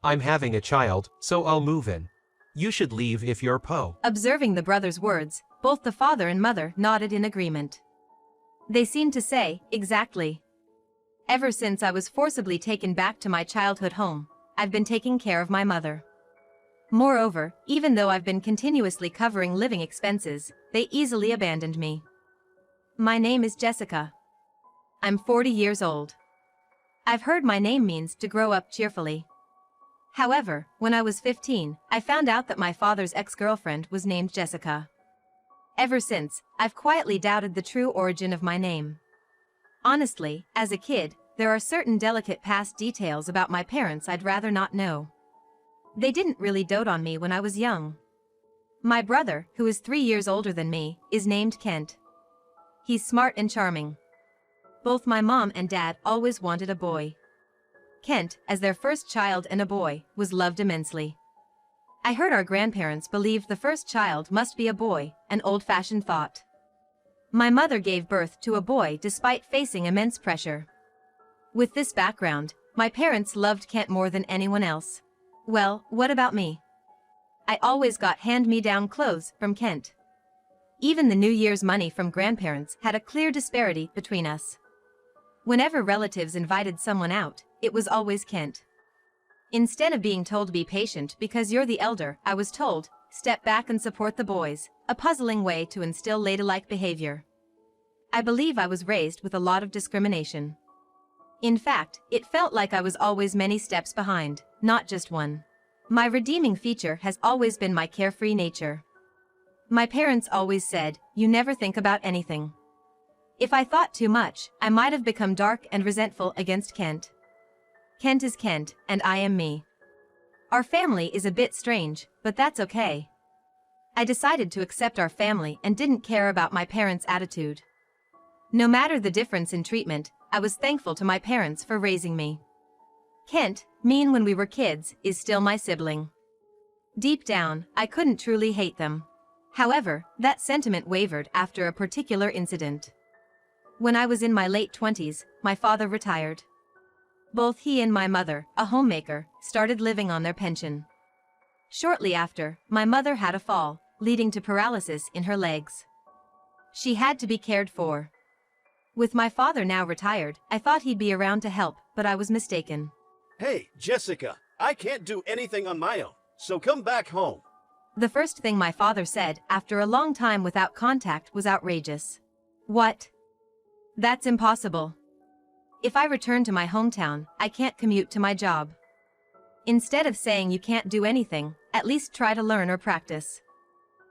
I'm having a child, so I'll move in. You should leave if you're Po. Observing the brothers' words, both the father and mother nodded in agreement. They seemed to say, exactly. Ever since I was forcibly taken back to my childhood home, I've been taking care of my mother. Moreover, even though I've been continuously covering living expenses, they easily abandoned me. My name is Jessica. I'm 40 years old. I've heard my name means to grow up cheerfully. However, when I was 15, I found out that my father's ex-girlfriend was named Jessica. Ever since, I've quietly doubted the true origin of my name. Honestly, as a kid, there are certain delicate past details about my parents I'd rather not know. They didn't really dote on me when I was young. My brother, who is 3 years older than me, is named Kent. He's smart and charming. Both my mom and dad always wanted a boy. Kent, as their first child and a boy, was loved immensely. I heard our grandparents believed the first child must be a boy, an old-fashioned thought. My mother gave birth to a boy despite facing immense pressure. With this background, my parents loved Kent more than anyone else. Well, what about me? I always got hand-me-down clothes from Kent. Even the New Year's money from grandparents had a clear disparity between us. Whenever relatives invited someone out, it was always Kent. Instead of being told to be patient because you're the elder, I was told, step back and support the boys, a puzzling way to instill ladylike behavior. I believe I was raised with a lot of discrimination. In fact, it felt like I was always many steps behind, not just one. My redeeming feature has always been my carefree nature. My parents always said, you never think about anything. If I thought too much, I might have become dark and resentful against Kent. Kent is Kent, and I am me. Our family is a bit strange, but that's okay. I decided to accept our family and didn't care about my parents' attitude. No matter the difference in treatment, I was thankful to my parents for raising me. Kent, mean when we were kids, is still my sibling. Deep down, I couldn't truly hate them. However, that sentiment wavered after a particular incident. When I was in my late 20s, my father retired. Both he and my mother, a homemaker, started living on their pension. Shortly after, my mother had a fall, leading to paralysis in her legs. She had to be cared for. With my father now retired, I thought he'd be around to help, but I was mistaken. Hey, Jessica, I can't do anything on my own, so come back home. The first thing my father said after a long time without contact was outrageous. What? That's impossible. If I return to my hometown, I can't commute to my job. Instead of saying you can't do anything, at least try to learn or practice.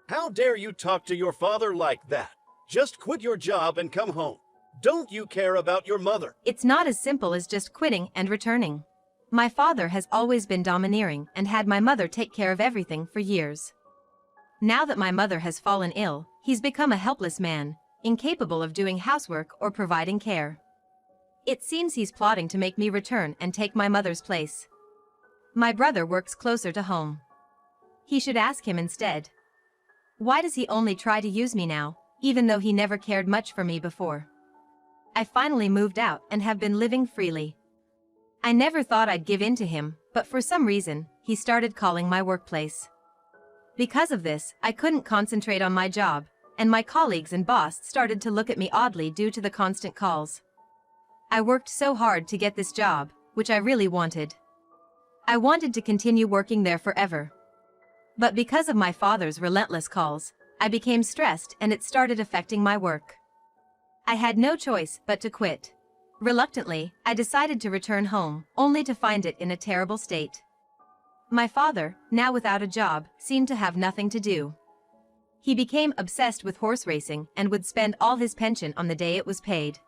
How dare you talk to your father like that? Just quit your job and come home. Don't you care about your mother? It's not as simple as just quitting and returning. My father has always been domineering and had my mother take care of everything for years. Now that my mother has fallen ill, he's become a helpless man, incapable of doing housework or providing care. It seems he's plotting to make me return and take my mother's place. My brother works closer to home. He should ask him instead. Why does he only try to use me now, even though he never cared much for me before? I finally moved out and have been living freely. I never thought I'd give in to him, but for some reason, he started calling my workplace. Because of this, I couldn't concentrate on my job, and my colleagues and boss started to look at me oddly due to the constant calls. I worked so hard to get this job, which I really wanted. I wanted to continue working there forever. But because of my father's relentless calls, I became stressed and it started affecting my work. I had no choice but to quit. Reluctantly, I decided to return home, only to find it in a terrible state. My father, now without a job, seemed to have nothing to do. He became obsessed with horse racing and would spend all his pension on the day it was paid.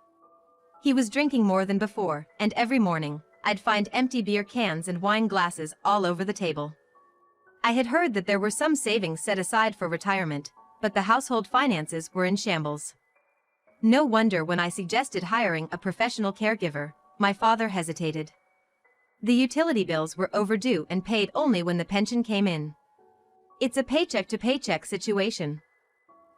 He was drinking more than before, and every morning, I'd find empty beer cans and wine glasses all over the table. I had heard that there were some savings set aside for retirement, but the household finances were in shambles. No wonder when I suggested hiring a professional caregiver, my father hesitated. The utility bills were overdue and paid only when the pension came in. It's a paycheck-to-paycheck situation.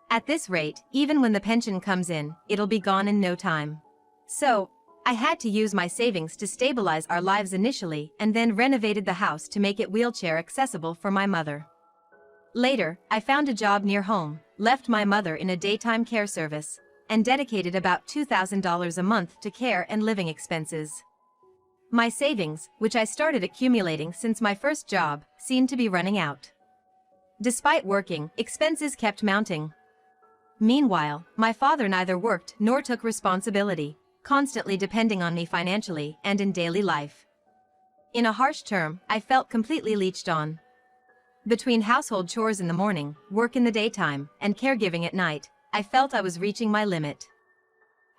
At this rate, even when the pension comes in, it'll be gone in no time. So, I had to use my savings to stabilize our lives initially and then renovated the house to make it wheelchair accessible for my mother. Later, I found a job near home, left my mother in a daytime care service, and dedicated about $2,000 a month to care and living expenses. My savings, which I started accumulating since my first job, seemed to be running out. Despite working, expenses kept mounting. Meanwhile, my father neither worked nor took responsibility, constantly depending on me financially and in daily life. In a harsh term, I felt completely leeched on. Between household chores in the morning, work in the daytime, and caregiving at night, I felt I was reaching my limit.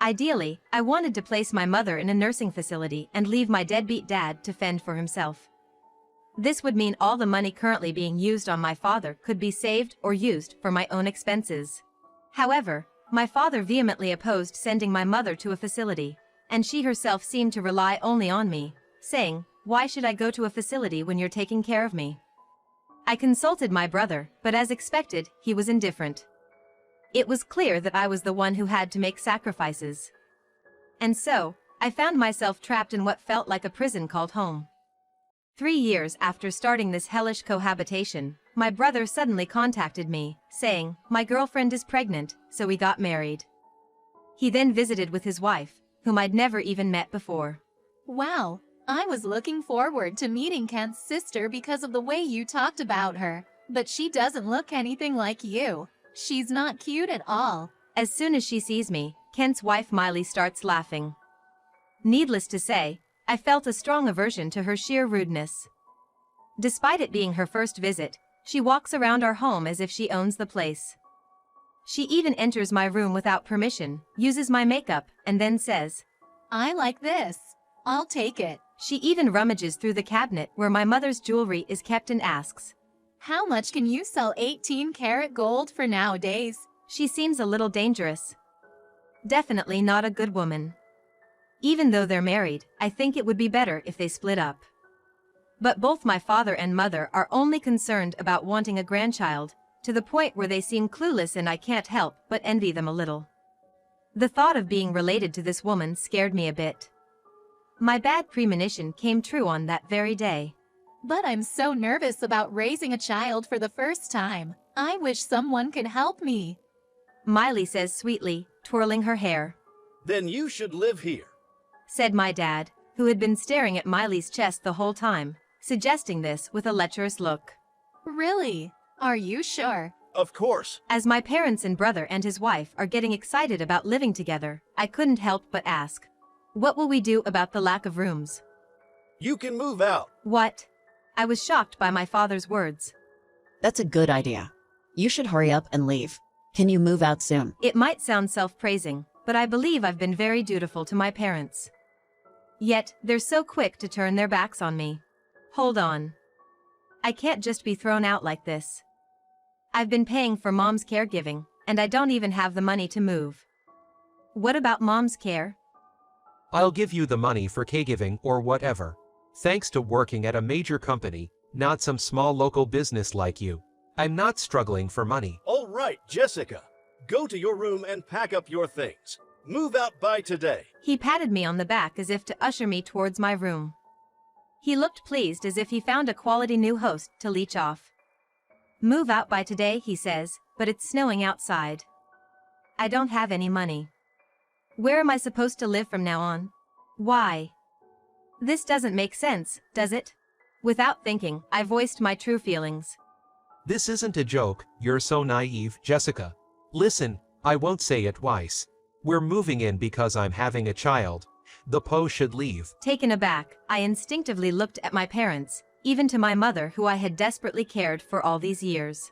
Ideally, I wanted to place my mother in a nursing facility and leave my deadbeat dad to fend for himself. This would mean all the money currently being used on my father could be saved or used for my own expenses. However, my father vehemently opposed sending my mother to a facility, and she herself seemed to rely only on me, saying, "Why should I go to a facility when you're taking care of me?" I consulted my brother, but as expected, he was indifferent. It was clear that I was the one who had to make sacrifices. And so, I found myself trapped in what felt like a prison called home. 3 years after starting this hellish cohabitation, my brother suddenly contacted me, saying, "My girlfriend is pregnant," so we got married. He then visited with his wife, whom I'd never even met before. Wow, I was looking forward to meeting Kent's sister because of the way you talked about her, but she doesn't look anything like you. She's not cute at all. As soon as she sees me, Kent's wife Miley starts laughing. Needless to say, I felt a strong aversion to her sheer rudeness. Despite it being her first visit, she walks around our home as if she owns the place. She even enters my room without permission, uses my makeup, and then says, "I like this. I'll take it." She even rummages through the cabinet where my mother's jewelry is kept and asks, "How much can you sell 18-karat gold for nowadays?" She seems a little dangerous. Definitely not a good woman. Even though they're married, I think it would be better if they split up. But both my father and mother are only concerned about wanting a grandchild, to the point where they seem clueless, and I can't help but envy them a little. The thought of being related to this woman scared me a bit. My bad premonition came true on that very day. But I'm so nervous about raising a child for the first time. I wish someone could help me. Miley says sweetly, twirling her hair. Then you should live here. Said my dad, who had been staring at Miley's chest the whole time, suggesting this with a lecherous look. Really? Are you sure? Of course. As my parents and brother and his wife are getting excited about living together, I couldn't help but ask, "What will we do about the lack of rooms?" You can move out. What? I was shocked by my father's words. That's a good idea. You should hurry up and leave. Can you move out soon? It might sound self-praising, but I believe I've been very dutiful to my parents. Yet, they're so quick to turn their backs on me. Hold on. I can't just be thrown out like this. I've been paying for Mom's caregiving, and I don't even have the money to move. What about Mom's care? I'll give you the money for caregiving or whatever. Thanks to working at a major company, not some small local business like you. I'm not struggling for money. All right, Jessica. Go to your room and pack up your things. Move out by today. He patted me on the back as if to usher me towards my room. He looked pleased, as if he found a quality new host to leech off. Move out by today, he says, but it's snowing outside. I don't have any money. Where am I supposed to live from now on? Why? This doesn't make sense, does it? Without thinking, I voiced my true feelings. This isn't a joke, you're so naive, Jessica. Listen, I won't say it twice. We're moving in because I'm having a child. The Poe should leave. Taken aback, I instinctively looked at my parents, even to my mother, who I had desperately cared for all these years.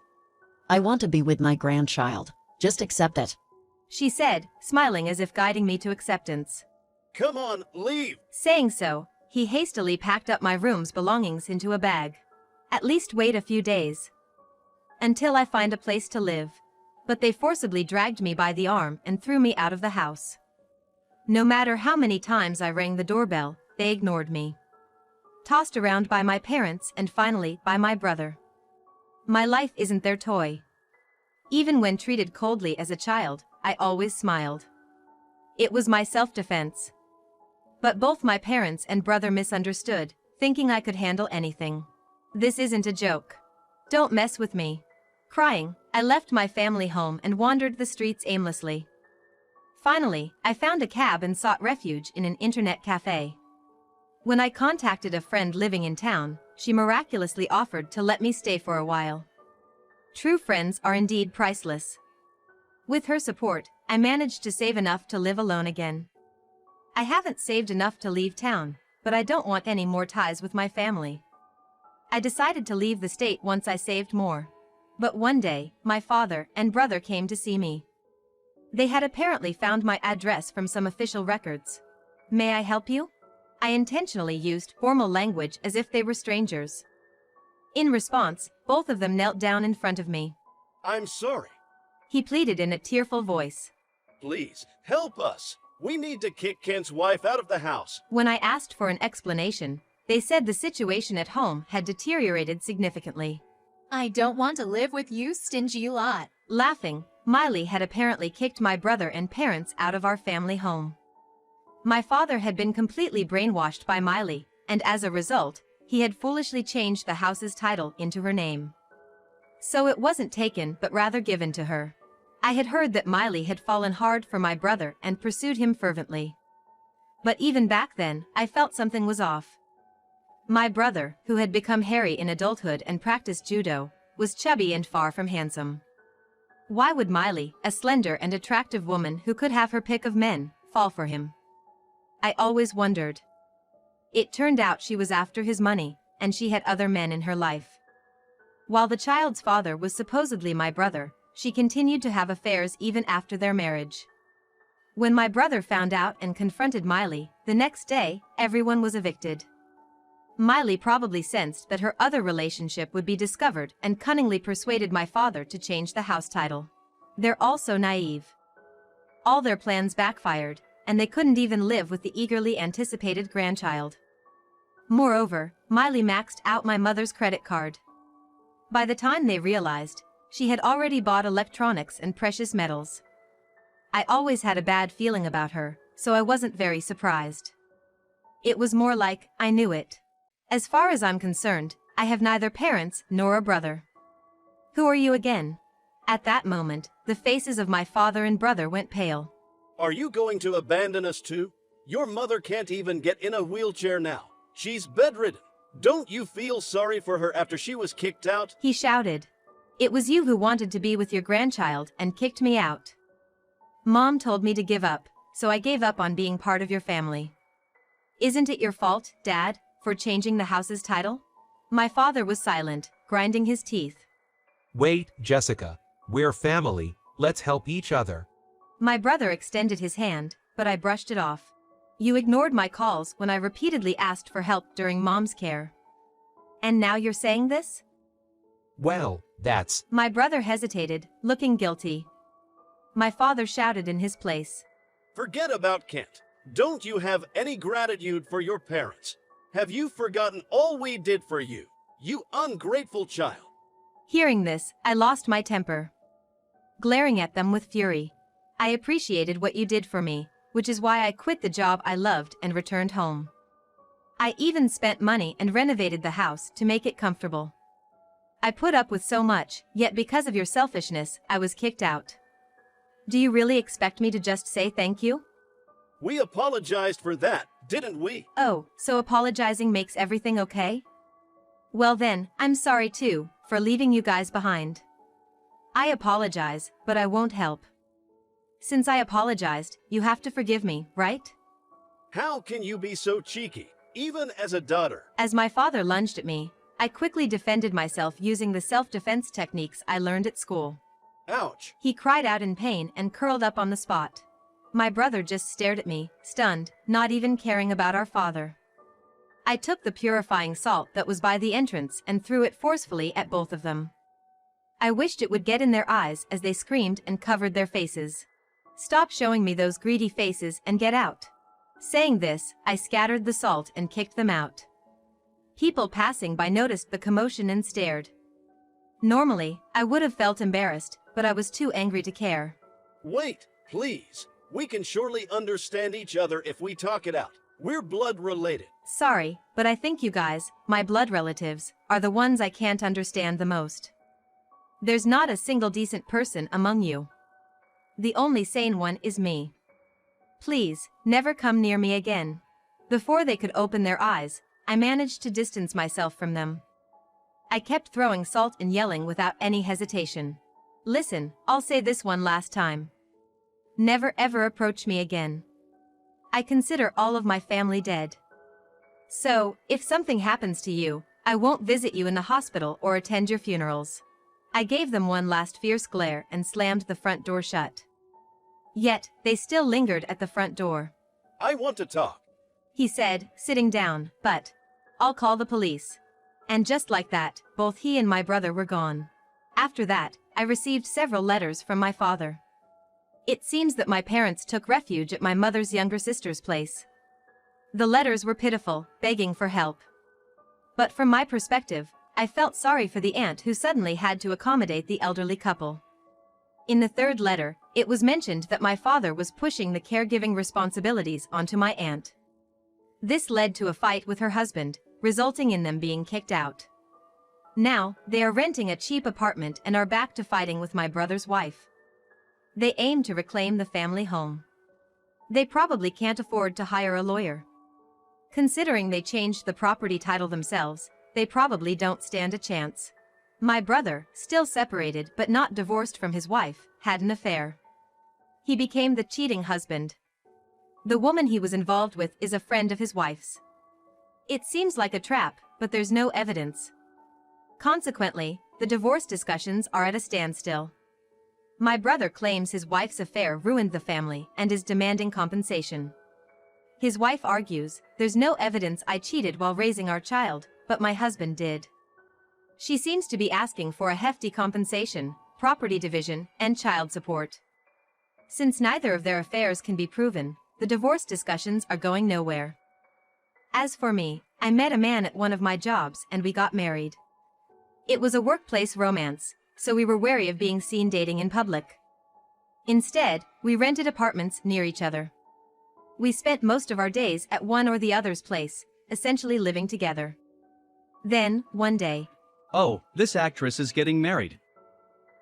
I want to be with my grandchild. Just accept it. She said, smiling as if guiding me to acceptance. Come on, leave. Saying so, he hastily packed up my room's belongings into a bag. At least wait a few days. Until I find a place to live. But they forcibly dragged me by the arm and threw me out of the house. No matter how many times I rang the doorbell, they ignored me. Tossed around by my parents and finally by my brother. My life isn't their toy. Even when treated coldly as a child, I always smiled. It was my self-defense. But both my parents and brother misunderstood, thinking I could handle anything. This isn't a joke. Don't mess with me. Crying, I left my family home and wandered the streets aimlessly. Finally, I found a cab and sought refuge in an internet cafe. When I contacted a friend living in town, she miraculously offered to let me stay for a while. True friends are indeed priceless. With her support, I managed to save enough to live alone again. I haven't saved enough to leave town, but I don't want any more ties with my family. I decided to leave the state once I saved more. But one day, my father and brother came to see me. They had apparently found my address from some official records. May I help you? I intentionally used formal language as if they were strangers. In response, both of them knelt down in front of me. I'm sorry. He pleaded in a tearful voice. Please, help us. We need to kick Kent's wife out of the house. When I asked for an explanation, they said the situation at home had deteriorated significantly. I don't want to live with you, stingy lot. Laughing, Miley had apparently kicked my brother and parents out of our family home. My father had been completely brainwashed by Miley, and as a result, he had foolishly changed the house's title into her name. So it wasn't taken but rather given to her. I had heard that Miley had fallen hard for my brother and pursued him fervently. But even back then, I felt something was off. My brother, who had become hairy in adulthood and practiced judo, was chubby and far from handsome. Why would Miley, a slender and attractive woman who could have her pick of men, fall for him? I always wondered. It turned out she was after his money, and she had other men in her life. While the child's father was supposedly my brother, she continued to have affairs even after their marriage. When my brother found out and confronted Miley, the next day, everyone was evicted. Miley probably sensed that her other relationship would be discovered and cunningly persuaded my father to change the house title. They're all so naive. All their plans backfired, and they couldn't even live with the eagerly anticipated grandchild. Moreover, Miley maxed out my mother's credit card. By the time they realized, she had already bought electronics and precious metals. I always had a bad feeling about her, so I wasn't very surprised. It was more like, I knew it. As far as I'm concerned, I have neither parents nor a brother. Who are you again? At that moment, the faces of my father and brother went pale. Are you going to abandon us too? Your mother can't even get in a wheelchair now. She's bedridden. Don't you feel sorry for her after she was kicked out? He shouted. It was you who wanted to be with your grandchild and kicked me out. Mom told me to give up, so I gave up on being part of your family. Isn't it your fault, Dad, for changing the house's title? My father was silent, grinding his teeth. Wait, Jessica. We're family, let's help each other. My brother extended his hand, but I brushed it off. You ignored my calls when I repeatedly asked for help during Mom's care. And now you're saying this? Well, that's... My brother hesitated, looking guilty. My father shouted in his place. Forget about Kent. Don't you have any gratitude for your parents? Have you forgotten all we did for you? You ungrateful child. Hearing this, I lost my temper. Glaring at them with fury. I appreciated what you did for me, which is why I quit the job I loved and returned home. I even spent money and renovated the house to make it comfortable. I put up with so much, yet because of your selfishness, I was kicked out. Do you really expect me to just say thank you? We apologized for that, didn't we? Oh, so apologizing makes everything okay? Well then, I'm sorry too, for leaving you guys behind. I apologize, but I won't help. Since I apologized, you have to forgive me, right? How can you be so cheeky, even as a daughter? As my father lunged at me, I quickly defended myself using the self-defense techniques I learned at school. Ouch. He cried out in pain and curled up on the spot. My brother just stared at me, stunned, not even caring about our father. I took the purifying salt that was by the entrance and threw it forcefully at both of them. I wished it would get in their eyes as they screamed and covered their faces. Stop showing me those greedy faces and get out. Saying this, I scattered the salt and kicked them out. People passing by noticed the commotion and stared. Normally, I would have felt embarrassed, but I was too angry to care. Wait, please. We can surely understand each other if we talk it out. We're blood related. Sorry, but I think you guys, my blood relatives, are the ones I can't understand the most. There's not a single decent person among you. The only sane one is me. Please, never come near me again. Before they could open their eyes, I managed to distance myself from them. I kept throwing salt and yelling without any hesitation. Listen, I'll say this one last time. Never ever approach me again. I consider all of my family dead. So, if something happens to you, I won't visit you in the hospital or attend your funerals. I gave them one last fierce glare and slammed the front door shut. Yet, they still lingered at the front door. I want to talk. He said, sitting down, but I'll call the police. And just like that, both he and my brother were gone. After that, I received several letters from my father. It seems that my parents took refuge at my mother's younger sister's place. The letters were pitiful, begging for help. But from my perspective, I felt sorry for the aunt who suddenly had to accommodate the elderly couple. In the third letter, it was mentioned that my father was pushing the caregiving responsibilities onto my aunt. This led to a fight with her husband, resulting in them being kicked out. Now, they are renting a cheap apartment and are back to fighting with my brother's wife. They aim to reclaim the family home. They probably can't afford to hire a lawyer. Considering they changed the property title themselves, they probably don't stand a chance. My brother, still separated but not divorced from his wife, had an affair. He became the cheating husband. The woman he was involved with is a friend of his wife's. It seems like a trap, but there's no evidence. Consequently, the divorce discussions are at a standstill. My brother claims his wife's affair ruined the family and is demanding compensation. His wife argues, there's no evidence I cheated while raising our child, but my husband did. She seems to be asking for a hefty compensation, property division, and child support. Since neither of their affairs can be proven, the divorce discussions are going nowhere. As for me, I met a man at one of my jobs and we got married. It was a workplace romance, so we were wary of being seen dating in public. Instead, we rented apartments near each other. We spent most of our days at one or the other's place, essentially living together. Then, one day, Oh, this actress is getting married.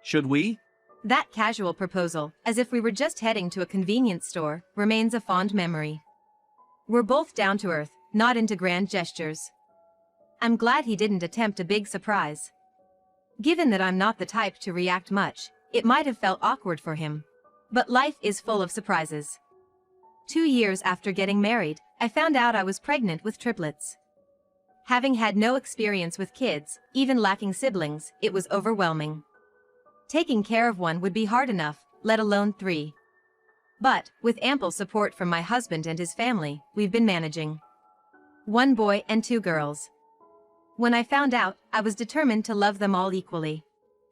Should we? that casual proposal, as if we were just heading to a convenience store, remains a fond memory. We're both down to earth, not into grand gestures. I'm glad he didn't attempt a big surprise. Given that I'm not the type to react much, it might have felt awkward for him. But life is full of surprises. 2 years after getting married, I found out I was pregnant with triplets. Having had no experience with kids, even lacking siblings, it was overwhelming. Taking care of one would be hard enough, let alone 3. But, with ample support from my husband and his family, we've been managing. 1 boy and 2 girls. When I found out, I was determined to love them all equally.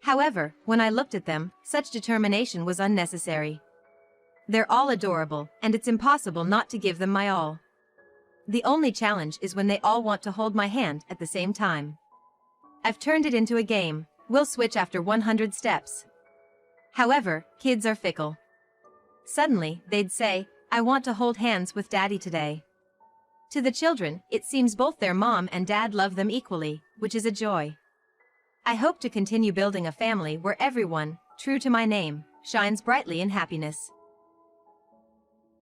However, when I looked at them, such determination was unnecessary. They're all adorable, and it's impossible not to give them my all. The only challenge is when they all want to hold my hand at the same time. I've turned it into a game. We'll switch after 100 steps. However, kids are fickle. Suddenly, they'd say, I want to hold hands with Daddy today. To the children, it seems both their mom and dad love them equally, which is a joy. I hope to continue building a family where everyone, true to my name, shines brightly in happiness.